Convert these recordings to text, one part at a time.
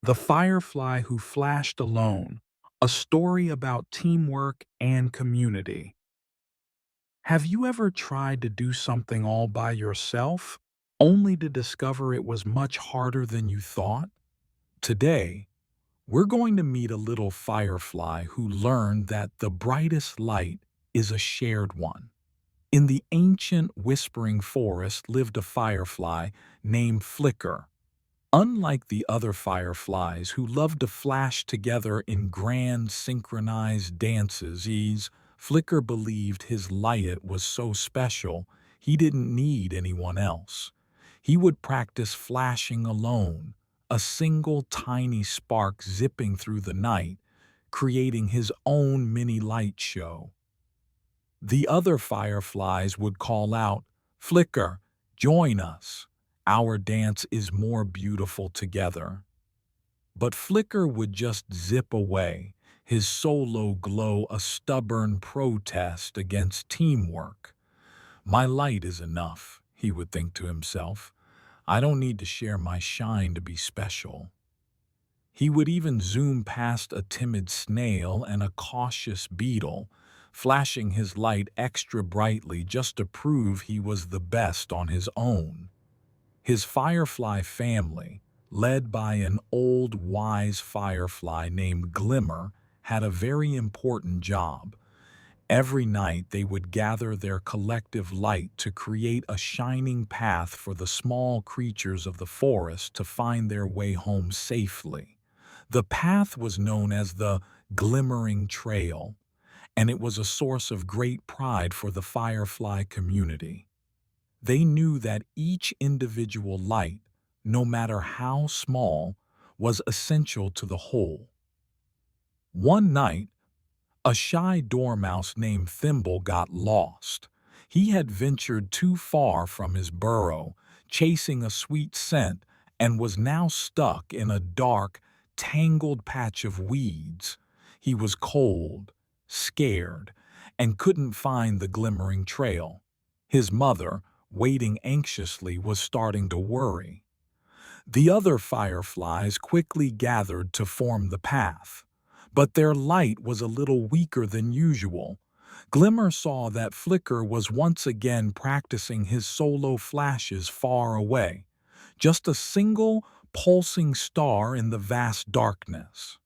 The Firefly Who Flashed Alone, a story about teamwork and community. Have you ever tried to do something all by yourself, only to discover it was much harder than you thought? Today, we're going to meet a little firefly who learned that the brightest light is a shared one. In the ancient whispering forest lived a firefly named Flicker. Unlike the other fireflies who loved to flash together in grand synchronized dances, Flicker believed his light was so special he didn't need anyone else. He would practice flashing alone, a single tiny spark zipping through the night, creating his own mini light show. The other fireflies would call out, "Flicker, join us. Our dance is more beautiful together." But Flicker would just zip away, his solo glow a stubborn protest against teamwork. "My light is enough," he would think to himself. "I don't need to share my shine to be special." He would even zoom past a timid snail and a cautious beetle, flashing his light extra brightly just to prove he was the best on his own. His firefly family, led by an old wise firefly named Glimmer, had a very important job. Every night they would gather their collective light to create a shining path for the small creatures of the forest to find their way home safely. The path was known as the Glimmering Trail, and it was a source of great pride for the firefly community. They knew that each individual light, no matter how small, was essential to the whole. One night, a shy dormouse named Thimble got lost. He had ventured too far from his burrow, chasing a sweet scent, and was now stuck in a dark, tangled patch of weeds. He was cold, scared, and couldn't find the glimmering trail. His mother, waiting anxiously, was starting to worry. The other fireflies quickly gathered to form the path, but their light was a little weaker than usual. Glimmer saw that Flicker was once again practicing his solo flashes far away, just a single pulsing star in the vast darkness.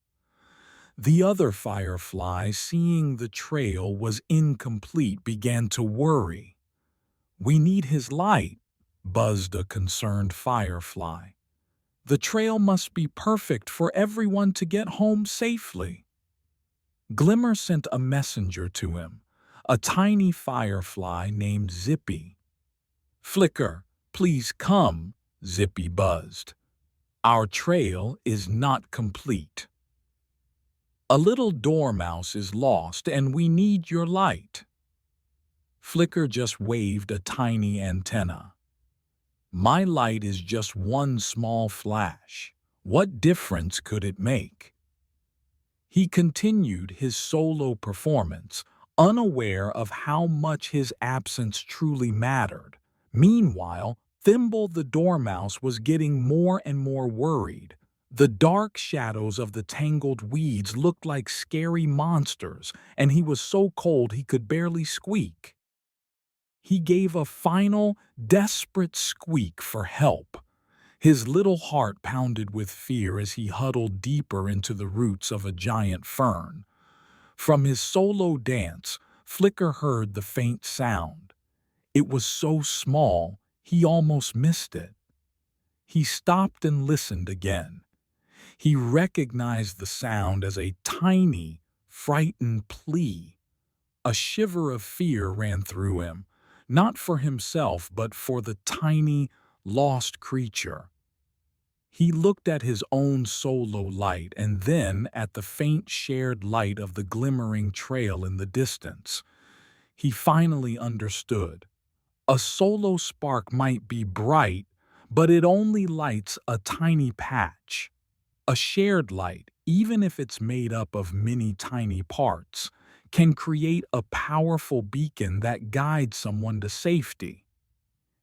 The other fireflies, seeing the trail was incomplete, began to worry. "We need his light," buzzed a concerned firefly. "The trail must be perfect for everyone to get home safely." Glimmer sent a messenger to him, a tiny firefly named Zippy. "Flicker, please come," Zippy buzzed. "Our trail is not complete. A little dormouse is lost and we need your light." Flicker just waved a tiny antenna. "My light is just one small flash. What difference could it make?" He continued his solo performance, unaware of how much his absence truly mattered. Meanwhile, Thimble the dormouse was getting more and more worried. The dark shadows of the tangled weeds looked like scary monsters, and he was so cold he could barely squeak. He gave a final, desperate squeak for help. His little heart pounded with fear as he huddled deeper into the roots of a giant fern. From his solo dance, Flicker heard the faint sound. It was so small, he almost missed it. He stopped and listened again. He recognized the sound as a tiny, frightened plea. A shiver of fear ran through him, not for himself but for the tiny, lost creature. He looked at his own solo light and then at the faint shared light of the glimmering trail in the distance. He finally understood. A solo spark might be bright, but it only lights a tiny patch. A shared light, even if it's made up of many tiny parts, can create a powerful beacon that guides someone to safety.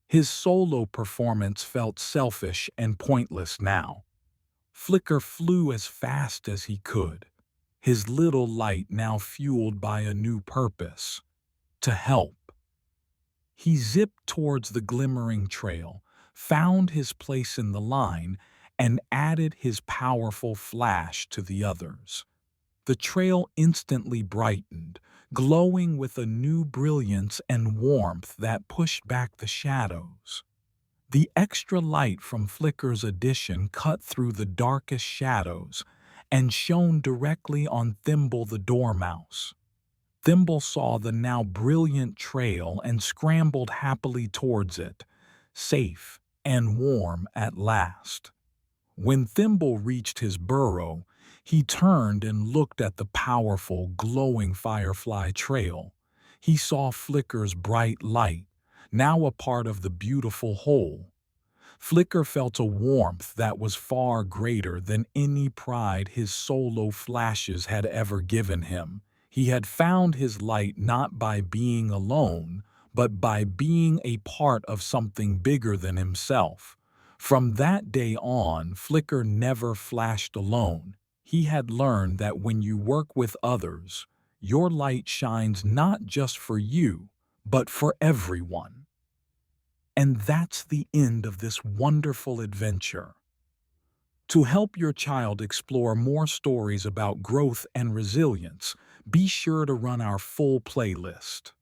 His solo performance felt selfish and pointless now. Flicker flew as fast as he could, his little light now fueled by a new purpose: to help. He zipped towards the glimmering trail, found his place in the line, and added his powerful flash to the others. The trail instantly brightened, glowing with a new brilliance and warmth that pushed back the shadows. The extra light from Flicker's addition cut through the darkest shadows and shone directly on Thimble the dormouse. Thimble saw the now brilliant trail and scrambled happily towards it, safe and warm at last. When Thimble reached his burrow, he turned and looked at the powerful, glowing Firefly trail. He saw Flicker's bright light, now a part of the beautiful whole. Flicker felt a warmth that was far greater than any pride his solo flashes had ever given him. He had found his light not by being alone, but by being a part of something bigger than himself. From that day on, Flicker never flashed alone. He had learned that when you work with others, your light shines not just for you, but for everyone. And that's the end of this wonderful adventure. To help your child explore more stories about growth and resilience, be sure to run our full playlist.